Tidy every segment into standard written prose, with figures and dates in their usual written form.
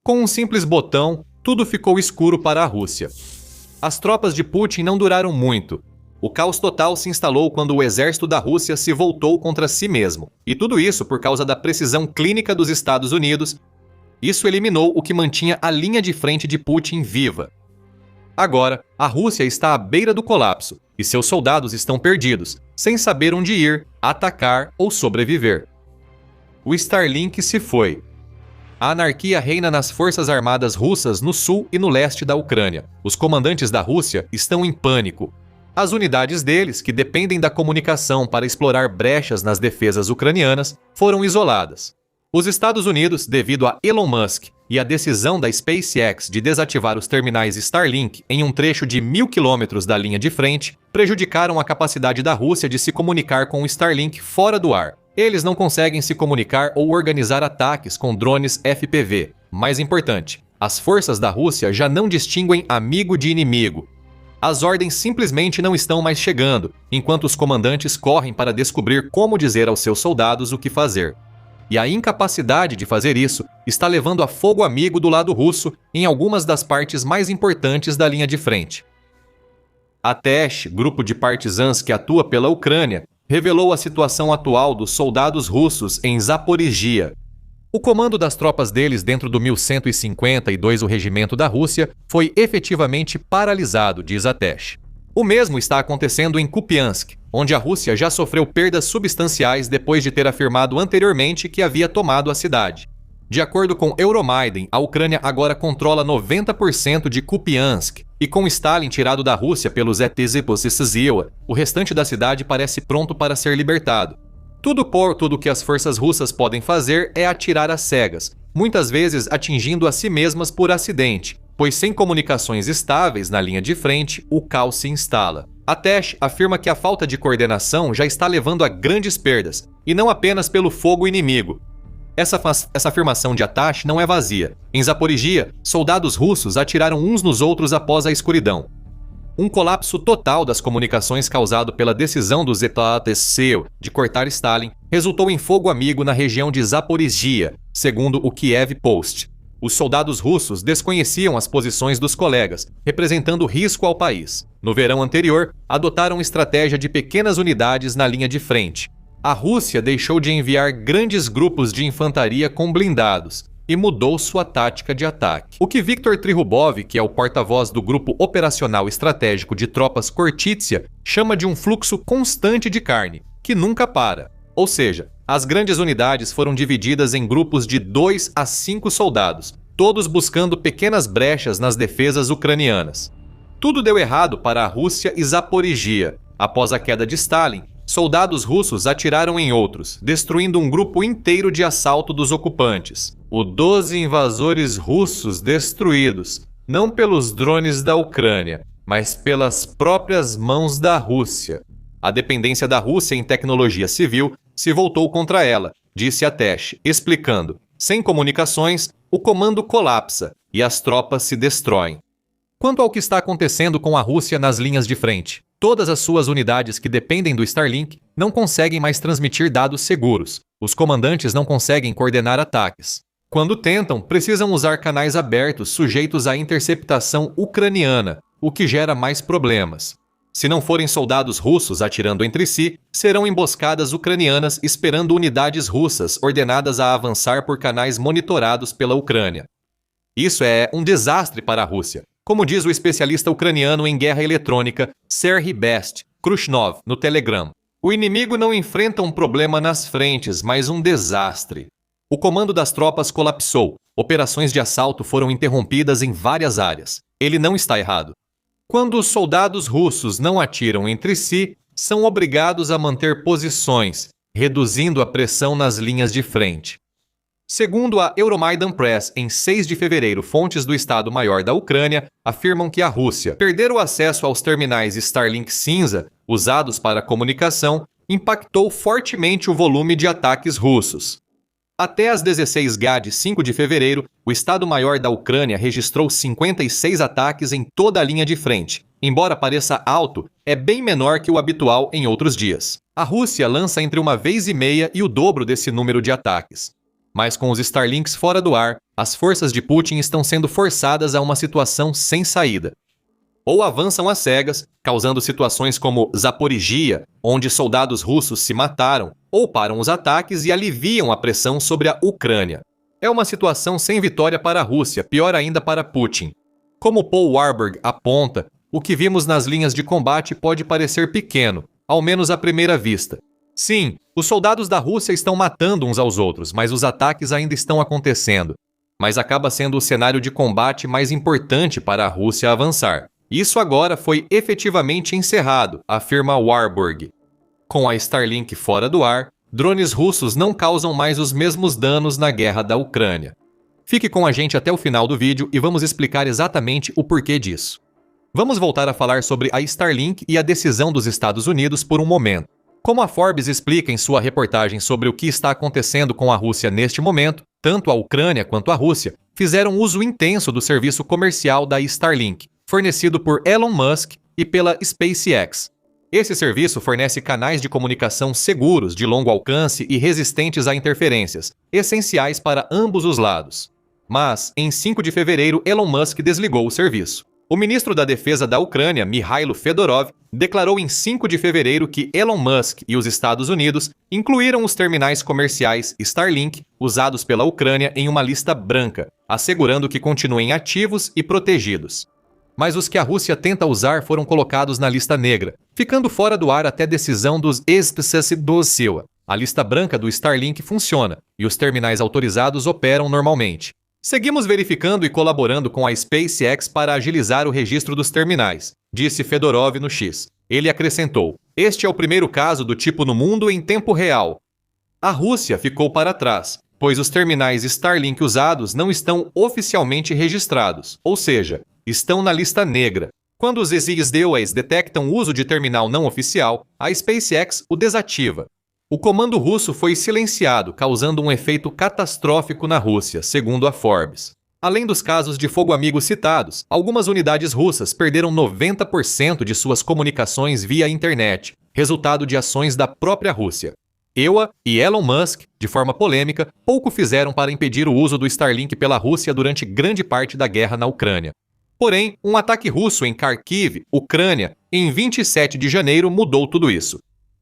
Com um simples botão, tudo ficou escuro para a Rússia. As tropas de Putin não duraram muito. O caos total se instalou quando o exército da Rússia se voltou contra si mesmo. E tudo isso por causa da precisão clínica dos Estados Unidos. Isso eliminou o que mantinha a linha de frente de Putin viva. Agora, a Rússia está à beira do colapso e seus soldados estão perdidos, sem saber onde ir, atacar ou sobreviver. O Starlink se foi. A anarquia reina nas forças armadas russas no sul e no leste da Ucrânia. Os comandantes da Rússia estão em pânico. As unidades deles, que dependem da comunicação para explorar brechas nas defesas ucranianas, foram isoladas. Os Estados Unidos, devido a Elon Musk e a decisão da SpaceX de desativar os terminais Starlink em um trecho de 1.000 quilômetros da linha de frente, prejudicaram a capacidade da Rússia de se comunicar com o Starlink fora do ar. Eles não conseguem se comunicar ou organizar ataques com drones FPV. Mais importante, as forças da Rússia já não distinguem amigo de inimigo. As ordens simplesmente não estão mais chegando, enquanto os comandantes correm para descobrir como dizer aos seus soldados o que fazer. E a incapacidade de fazer isso está levando a fogo amigo do lado russo em algumas das partes mais importantes da linha de frente. A Tesh, grupo de partisãs que atua pela Ucrânia, revelou a situação atual dos soldados russos em Zaporizhia. O comando das tropas deles dentro do 1152, o regimento da Rússia, foi efetivamente paralisado, diz a Tesh. O mesmo está acontecendo em Kupiansk, onde a Rússia já sofreu perdas substanciais depois de ter afirmado anteriormente que havia tomado a cidade. De acordo com Euromaidan, a Ucrânia agora controla 90% de Kupiansk, e com Stalin tirado da Rússia pelos ETZPOSSIA, o restante da cidade parece pronto para ser libertado. Tudo que as forças russas podem fazer é atirar às cegas, muitas vezes atingindo a si mesmas por acidente, pois sem comunicações estáveis na linha de frente, o caos se instala. A Tesh afirma que a falta de coordenação já está levando a grandes perdas, e não apenas pelo fogo inimigo. Essa afirmação de Atash não é vazia. Em Zaporizhia, soldados russos atiraram uns nos outros após a escuridão. Um colapso total das comunicações causado pela decisão do ZPOSSIA de cortar Stalin resultou em fogo amigo na região de Zaporizhia, segundo o Kiev Post. Os soldados russos desconheciam as posições dos colegas, representando risco ao país. No verão anterior, adotaram estratégia de pequenas unidades na linha de frente. A Rússia deixou de enviar grandes grupos de infantaria com blindados e mudou sua tática de ataque. O que Viktor Trihubov, que é o porta-voz do Grupo Operacional Estratégico de Tropas Khortytsia, chama de um fluxo constante de carne, que nunca para. Ou seja, as grandes unidades foram divididas em grupos de 2 a 5 soldados, todos buscando pequenas brechas nas defesas ucranianas. Tudo deu errado para a Rússia e Zaporizhia. Após a queda de Stalin, soldados russos atiraram em outros, destruindo um grupo inteiro de assalto dos ocupantes. Os 12 invasores russos destruídos, não pelos drones da Ucrânia, mas pelas próprias mãos da Rússia. A dependência da Rússia em tecnologia civil se voltou contra ela, disse a Tesh, explicando: sem comunicações, o comando colapsa e as tropas se destroem. Quanto ao que está acontecendo com a Rússia nas linhas de frente, todas as suas unidades que dependem do Starlink não conseguem mais transmitir dados seguros. Os comandantes não conseguem coordenar ataques. Quando tentam, precisam usar canais abertos sujeitos à interceptação ucraniana, o que gera mais problemas. Se não forem soldados russos atirando entre si, serão emboscadas ucranianas esperando unidades russas ordenadas a avançar por canais monitorados pela Ucrânia. Isso é um desastre para a Rússia, como diz o especialista ucraniano em guerra eletrônica Serhiy Best Krushnov no Telegram. O inimigo não enfrenta um problema nas frentes, mas um desastre. O comando das tropas colapsou. Operações de assalto foram interrompidas em várias áreas. Ele não está errado. Quando os soldados russos não atiram entre si, são obrigados a manter posições, reduzindo a pressão nas linhas de frente. Segundo a Euromaidan Press, em 6 de fevereiro, fontes do Estado-Maior da Ucrânia afirmam que a Rússia perder o acesso aos terminais Starlink cinza, usados para comunicação, impactou fortemente o volume de ataques russos. Até às 16h de 5 de fevereiro, o Estado-Maior da Ucrânia registrou 56 ataques em toda a linha de frente. Embora pareça alto, é bem menor que o habitual em outros dias. A Rússia lança entre 1,5 vezes e o dobro desse número de ataques. Mas com os Starlinks fora do ar, as forças de Putin estão sendo forçadas a uma situação sem saída. Ou avançam às cegas, causando situações como Zaporizhia, onde soldados russos se mataram, ou param os ataques e aliviam a pressão sobre a Ucrânia. É uma situação sem vitória para a Rússia, pior ainda para Putin. Como Paul Warburg aponta, o que vimos nas linhas de combate pode parecer pequeno, ao menos à primeira vista. Sim, os soldados da Rússia estão matando uns aos outros, mas os ataques ainda estão acontecendo. Mas acaba sendo o cenário de combate mais importante para a Rússia avançar. Isso agora foi efetivamente encerrado, afirma Warburg. Com a Starlink fora do ar, drones russos não causam mais os mesmos danos na guerra da Ucrânia. Fique com a gente até o final do vídeo e vamos explicar exatamente o porquê disso. Vamos voltar a falar sobre a Starlink e a decisão dos Estados Unidos por um momento. Como a Forbes explica em sua reportagem sobre o que está acontecendo com a Rússia neste momento, tanto a Ucrânia quanto a Rússia fizeram uso intenso do serviço comercial da Starlink, fornecido por Elon Musk e pela SpaceX. Esse serviço fornece canais de comunicação seguros, de longo alcance e resistentes a interferências, essenciais para ambos os lados. Mas, em 5 de fevereiro, Elon Musk desligou o serviço. O ministro da Defesa da Ucrânia, Mikhailo Fedorov, declarou em 5 de fevereiro que Elon Musk e os Estados Unidos incluíram os terminais comerciais Starlink usados pela Ucrânia em uma lista branca, assegurando que continuem ativos e protegidos. Mas os que a Rússia tenta usar foram colocados na lista negra, ficando fora do ar até decisão dos SPCS do SILA. A lista branca do Starlink funciona e os terminais autorizados operam normalmente. Seguimos verificando e colaborando com a SpaceX para agilizar o registro dos terminais, disse Fedorov no X. Ele acrescentou: este é o primeiro caso do tipo no mundo em tempo real. A Rússia ficou para trás, pois os terminais Starlink usados não estão oficialmente registrados, ou seja, estão na lista negra. Quando os SSDOs detectam o uso de terminal não oficial, a SpaceX o desativa. O comando russo foi silenciado, causando um efeito catastrófico na Rússia, segundo a Forbes. Além dos casos de fogo amigo citados, algumas unidades russas perderam 90% de suas comunicações via internet, resultado de ações da própria Rússia. EUA e Elon Musk, de forma polêmica, pouco fizeram para impedir o uso do Starlink pela Rússia durante grande parte da guerra na Ucrânia. Porém, um ataque russo em Kharkiv, Ucrânia, em 27 de janeiro mudou tudo isso.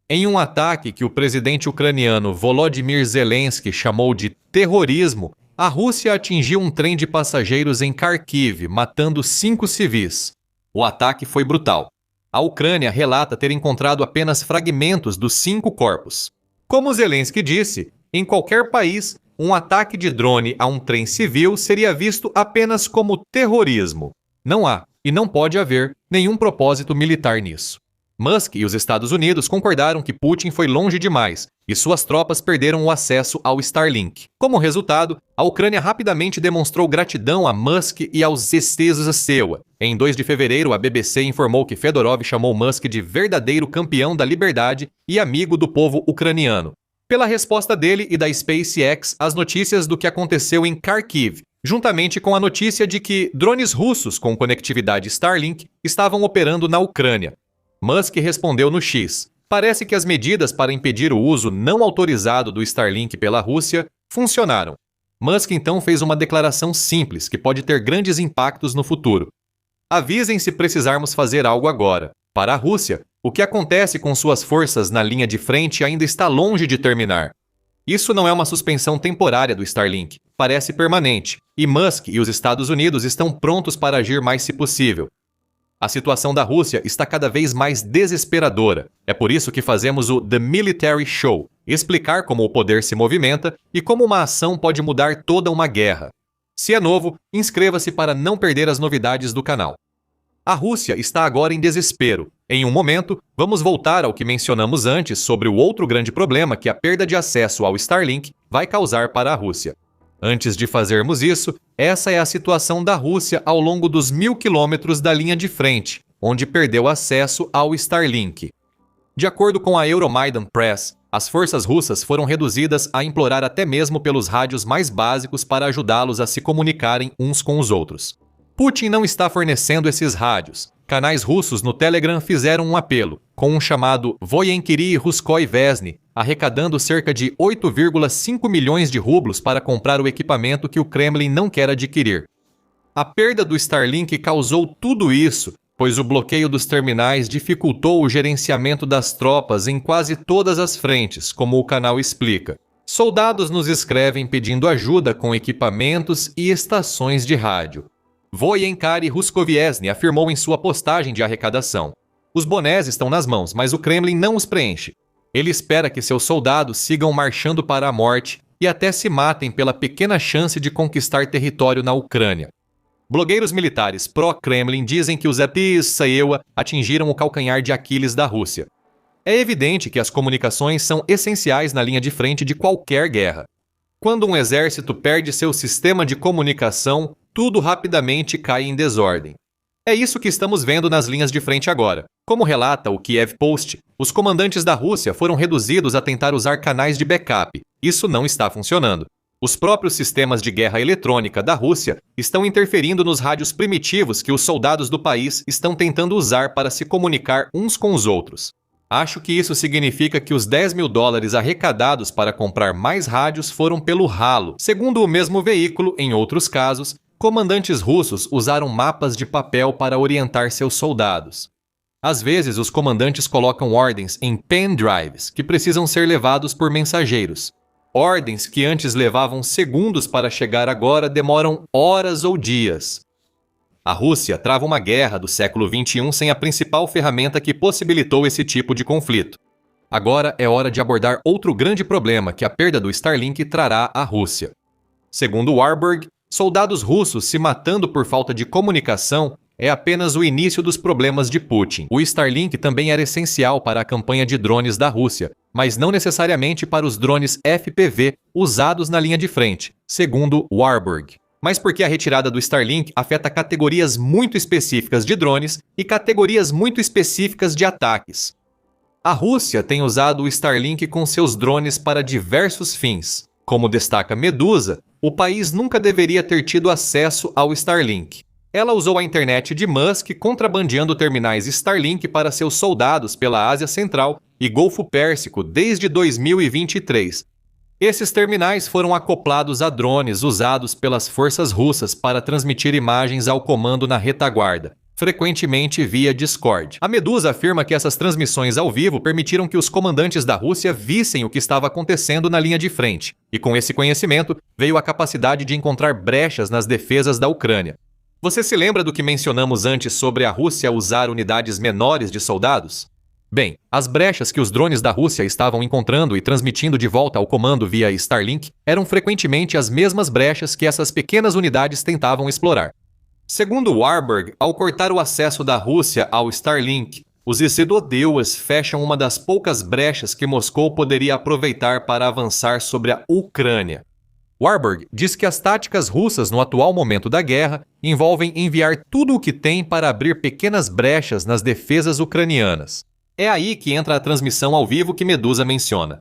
Em um ataque que o presidente ucraniano Volodymyr Zelensky chamou de terrorismo, a Rússia atingiu um trem de passageiros em Kharkiv, matando 5 civis. O ataque foi brutal. A Ucrânia relata ter encontrado apenas fragmentos dos 5 corpos. Como Zelensky disse, em qualquer país, um ataque de drone a um trem civil seria visto apenas como terrorismo. Não há, e não pode haver, nenhum propósito militar nisso. Musk e os Estados Unidos concordaram que Putin foi longe demais e suas tropas perderam o acesso ao Starlink. Como resultado, a Ucrânia rapidamente demonstrou gratidão a Musk e aos SSDOs. Em 2 de fevereiro, a BBC informou que Fedorov chamou Musk de verdadeiro campeão da liberdade e amigo do povo ucraniano, pela resposta dele e da SpaceX às notícias do que aconteceu em Kharkiv, juntamente com a notícia de que drones russos com conectividade Starlink estavam operando na Ucrânia. Musk respondeu no X: parece que as medidas para impedir o uso não autorizado do Starlink pela Rússia funcionaram. Musk então fez uma declaração simples que pode ter grandes impactos no futuro. Avisem se precisarmos fazer algo agora. Para a Rússia, o que acontece com suas forças na linha de frente ainda está longe de terminar. Isso não é uma suspensão temporária do Starlink, parece permanente, e Musk e os Estados Unidos estão prontos para agir mais se possível. A situação da Rússia está cada vez mais desesperadora. É por isso que fazemos o The Military Show, explicar como o poder se movimenta e como uma ação pode mudar toda uma guerra. Se é novo, inscreva-se para não perder as novidades do canal. A Rússia está agora em desespero. Em um momento, vamos voltar ao que mencionamos antes sobre o outro grande problema que a perda de acesso ao Starlink vai causar para a Rússia. Antes de fazermos isso, essa é a situação da Rússia ao longo dos 1000 quilômetros da linha de frente, onde perdeu acesso ao Starlink. De acordo com a Euromaidan Press, as forças russas foram reduzidas a implorar até mesmo pelos rádios mais básicos para ajudá-los a se comunicarem uns com os outros. Putin não está fornecendo esses rádios. Canais russos no Telegram fizeram um apelo, com um chamado Voyenkiri Ruskoy Vesny, arrecadando cerca de 8,5 milhões de rublos para comprar o equipamento que o Kremlin não quer adquirir. A perda do Starlink causou tudo isso, pois o bloqueio dos terminais dificultou o gerenciamento das tropas em quase todas as frentes, como o canal explica. Soldados nos escrevem pedindo ajuda com equipamentos e estações de rádio. Voyenkari Ruskoviesny afirmou em sua postagem de arrecadação: os bonés estão nas mãos, mas o Kremlin não os preenche. Ele espera que seus soldados sigam marchando para a morte e até se matem pela pequena chance de conquistar território na Ucrânia. Blogueiros militares pró-Kremlin dizem que os Saewa atingiram o calcanhar de Aquiles da Rússia. É evidente que as comunicações são essenciais na linha de frente de qualquer guerra. Quando um exército perde seu sistema de comunicação, tudo rapidamente cai em desordem. É isso que estamos vendo nas linhas de frente agora. Como relata o Kiev Post, os comandantes da Rússia foram reduzidos a tentar usar canais de backup. Isso não está funcionando. Os próprios sistemas de guerra eletrônica da Rússia estão interferindo nos rádios primitivos que os soldados do país estão tentando usar para se comunicar uns com os outros. Acho que isso significa que os $10 mil arrecadados para comprar mais rádios foram pelo ralo. Segundo o mesmo veículo, em outros casos, comandantes russos usaram mapas de papel para orientar seus soldados. Às vezes, os comandantes colocam ordens em pendrives que precisam ser levados por mensageiros. Ordens que antes levavam segundos para chegar agora demoram horas ou dias. A Rússia trava uma guerra do século XXI sem a principal ferramenta que possibilitou esse tipo de conflito. Agora é hora de abordar outro grande problema que a perda do Starlink trará à Rússia. Segundo Warburg, soldados russos se matando por falta de comunicação é apenas o início dos problemas de Putin. O Starlink também era essencial para a campanha de drones da Rússia, mas não necessariamente para os drones FPV usados na linha de frente, segundo Warburg. Mas porque a retirada do Starlink afeta categorias muito específicas de drones e categorias muito específicas de ataques. A Rússia tem usado o Starlink com seus drones para diversos fins. Como destaca Medusa, o país nunca deveria ter tido acesso ao Starlink. Ela usou a internet de Musk contrabandeando terminais Starlink para seus soldados pela Ásia Central e Golfo Pérsico desde 2023. Esses terminais foram acoplados a drones usados pelas forças russas para transmitir imagens ao comando na retaguarda, frequentemente via Discord. A Medusa afirma que essas transmissões ao vivo permitiram que os comandantes da Rússia vissem o que estava acontecendo na linha de frente, e com esse conhecimento veio a capacidade de encontrar brechas nas defesas da Ucrânia. Você se lembra do que mencionamos antes sobre a Rússia usar unidades menores de soldados? Bem, as brechas que os drones da Rússia estavam encontrando e transmitindo de volta ao comando via Starlink eram frequentemente as mesmas brechas que essas pequenas unidades tentavam explorar. Segundo Warburg, ao cortar o acesso da Rússia ao Starlink, os Isidodeuas fecham uma das poucas brechas que Moscou poderia aproveitar para avançar sobre a Ucrânia. Warburg diz que as táticas russas no atual momento da guerra envolvem enviar tudo o que tem para abrir pequenas brechas nas defesas ucranianas. É aí que entra a transmissão ao vivo que Medusa menciona.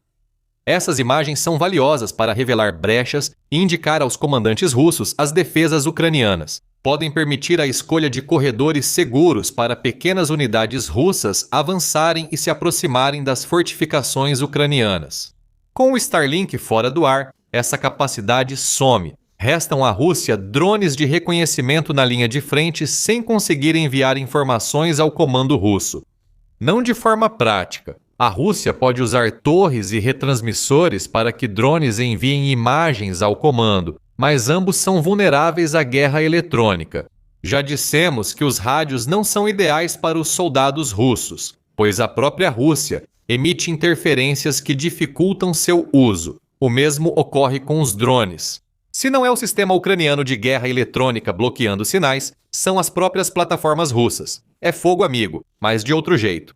Essas imagens são valiosas para revelar brechas e indicar aos comandantes russos as defesas ucranianas. Podem permitir a escolha de corredores seguros para pequenas unidades russas avançarem e se aproximarem das fortificações ucranianas. Com o Starlink fora do ar, essa capacidade some. Restam à Rússia drones de reconhecimento na linha de frente sem conseguir enviar informações ao comando russo. Não de forma prática. A Rússia pode usar torres e retransmissores para que drones enviem imagens ao comando, mas ambos são vulneráveis à guerra eletrônica. Já dissemos que os rádios não são ideais para os soldados russos, pois a própria Rússia emite interferências que dificultam seu uso. O mesmo ocorre com os drones. Se não é o sistema ucraniano de guerra eletrônica bloqueando sinais, são as próprias plataformas russas. É fogo amigo, mas de outro jeito.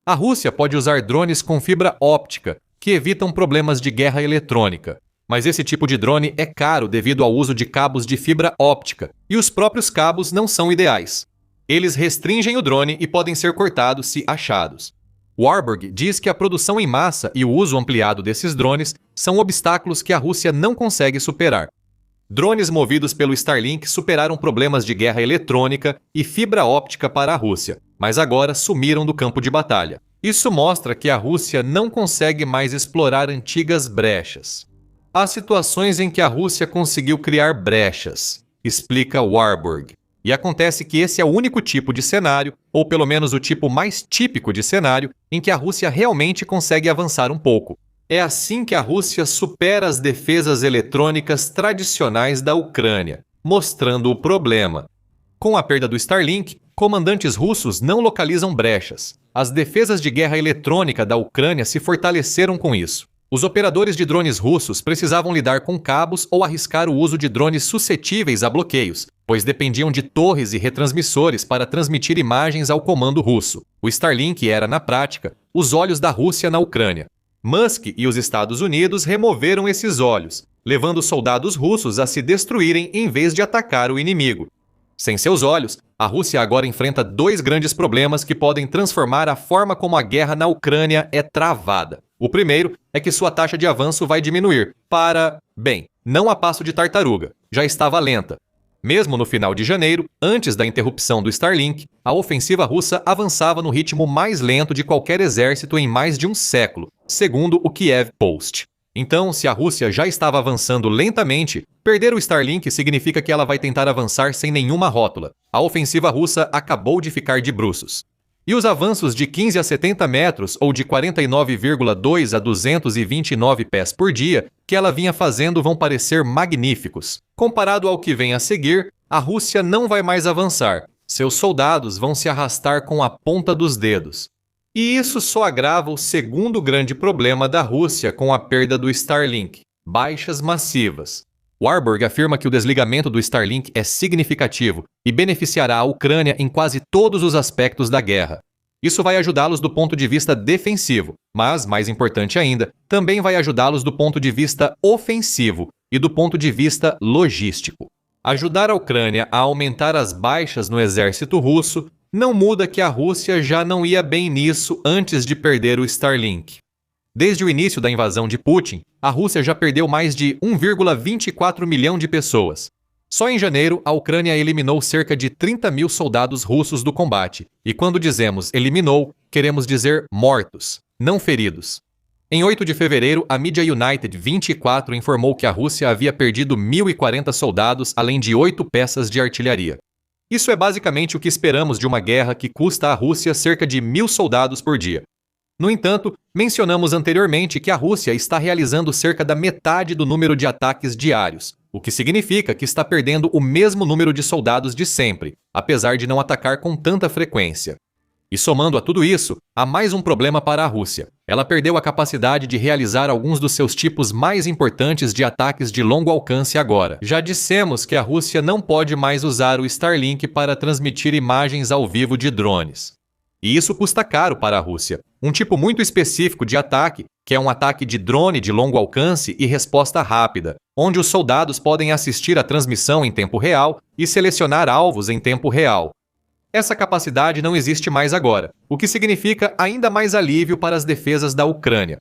A Rússia pode usar drones com fibra óptica, que evitam problemas de guerra eletrônica. Mas esse tipo de drone é caro devido ao uso de cabos de fibra óptica, e os próprios cabos não são ideais. Eles restringem o drone e podem ser cortados se achados. Warburg diz que a produção em massa e o uso ampliado desses drones são obstáculos que a Rússia não consegue superar. Drones movidos pelo Starlink superaram problemas de guerra eletrônica e fibra óptica para a Rússia, mas agora sumiram do campo de batalha. Isso mostra que a Rússia não consegue mais explorar antigas brechas. Há situações em que a Rússia conseguiu criar brechas, explica Warburg. E acontece que esse é o único tipo de cenário, ou pelo menos o tipo mais típico de cenário, em que a Rússia realmente consegue avançar um pouco. É assim que a Rússia supera as defesas eletrônicas tradicionais da Ucrânia, mostrando o problema. Com a perda do Starlink, comandantes russos não localizam brechas. As defesas de guerra eletrônica da Ucrânia se fortaleceram com isso. Os operadores de drones russos precisavam lidar com cabos ou arriscar o uso de drones suscetíveis a bloqueios, pois dependiam de torres e retransmissores para transmitir imagens ao comando russo. O Starlink era, na prática, os olhos da Rússia na Ucrânia. Musk e os Estados Unidos removeram esses olhos, levando soldados russos a se destruírem em vez de atacar o inimigo. Sem seus olhos, a Rússia agora enfrenta dois grandes problemas que podem transformar a forma como a guerra na Ucrânia é travada. O primeiro é que sua taxa de avanço vai diminuir para, bem, não a passo de tartaruga, já estava lenta. Mesmo no final de janeiro, antes da interrupção do Starlink, a ofensiva russa avançava no ritmo mais lento de qualquer exército em mais de um século, segundo o Kiev Post. Então, se a Rússia já estava avançando lentamente, perder o Starlink significa que ela vai tentar avançar sem nenhuma rótula. A ofensiva russa acabou de ficar de bruços. E os avanços de 15 a 70 metros ou de 49,2 a 229 pés por dia que ela vinha fazendo vão parecer magníficos. Comparado ao que vem a seguir, a Rússia não vai mais avançar. Seus soldados vão se arrastar com a ponta dos dedos. E isso só agrava o segundo grande problema da Rússia com a perda do Starlink: baixas massivas. Warburg afirma que o desligamento do Starlink é significativo e beneficiará a Ucrânia em quase todos os aspectos da guerra. Isso vai ajudá-los do ponto de vista defensivo, mas, mais importante ainda, também vai ajudá-los do ponto de vista ofensivo e do ponto de vista logístico. Ajudar a Ucrânia a aumentar as baixas no exército russo não muda que a Rússia já não ia bem nisso antes de perder o Starlink. Desde o início da invasão de Putin, a Rússia já perdeu mais de 1,24 milhão de pessoas. Só em janeiro, a Ucrânia eliminou cerca de 30 mil soldados russos do combate. E quando dizemos eliminou, queremos dizer mortos, não feridos. Em 8 de fevereiro, a mídia United 24 informou que a Rússia havia perdido 1.040 soldados, além de 8 peças de artilharia. Isso é basicamente o que esperamos de uma guerra que custa à Rússia cerca de 1.000 soldados por dia. No entanto, mencionamos anteriormente que a Rússia está realizando cerca da metade do número de ataques diários, o que significa que está perdendo o mesmo número de soldados de sempre, apesar de não atacar com tanta frequência. E somando a tudo isso, há mais um problema para a Rússia. Ela perdeu a capacidade de realizar alguns dos seus tipos mais importantes de ataques de longo alcance agora. Já dissemos que a Rússia não pode mais usar o Starlink para transmitir imagens ao vivo de drones. E isso custa caro para a Rússia. Um tipo muito específico de ataque, que é um ataque de drone de longo alcance e resposta rápida, onde os soldados podem assistir à transmissão em tempo real e selecionar alvos em tempo real. Essa capacidade não existe mais agora, o que significa ainda mais alívio para as defesas da Ucrânia.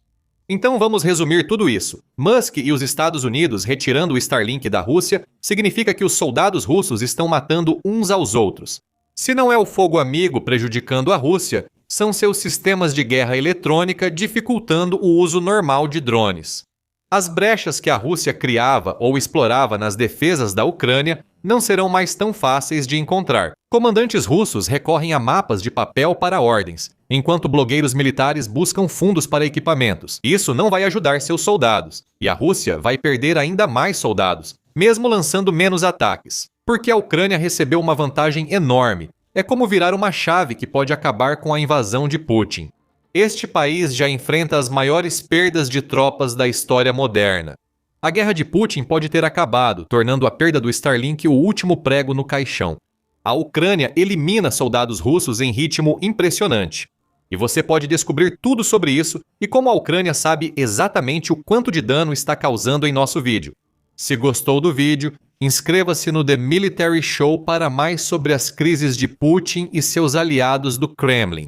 Então vamos resumir tudo isso. Musk e os Estados Unidos retirando o Starlink da Rússia significa que os soldados russos estão matando uns aos outros. Se não é o fogo amigo prejudicando a Rússia, são seus sistemas de guerra eletrônica dificultando o uso normal de drones. As brechas que a Rússia criava ou explorava nas defesas da Ucrânia não serão mais tão fáceis de encontrar. Comandantes russos recorrem a mapas de papel para ordens, enquanto blogueiros militares buscam fundos para equipamentos. Isso não vai ajudar seus soldados, e a Rússia vai perder ainda mais soldados, mesmo lançando menos ataques. Porque a Ucrânia recebeu uma vantagem enorme. É como virar uma chave que pode acabar com a invasão de Putin. Este país já enfrenta as maiores perdas de tropas da história moderna. A guerra de Putin pode ter acabado, tornando a perda do Starlink o último prego no caixão. A Ucrânia elimina soldados russos em ritmo impressionante. E você pode descobrir tudo sobre isso e como a Ucrânia sabe exatamente o quanto de dano está causando em nosso vídeo. Se gostou do vídeo, inscreva-se no The Military Show para mais sobre as crises de Putin e seus aliados do Kremlin.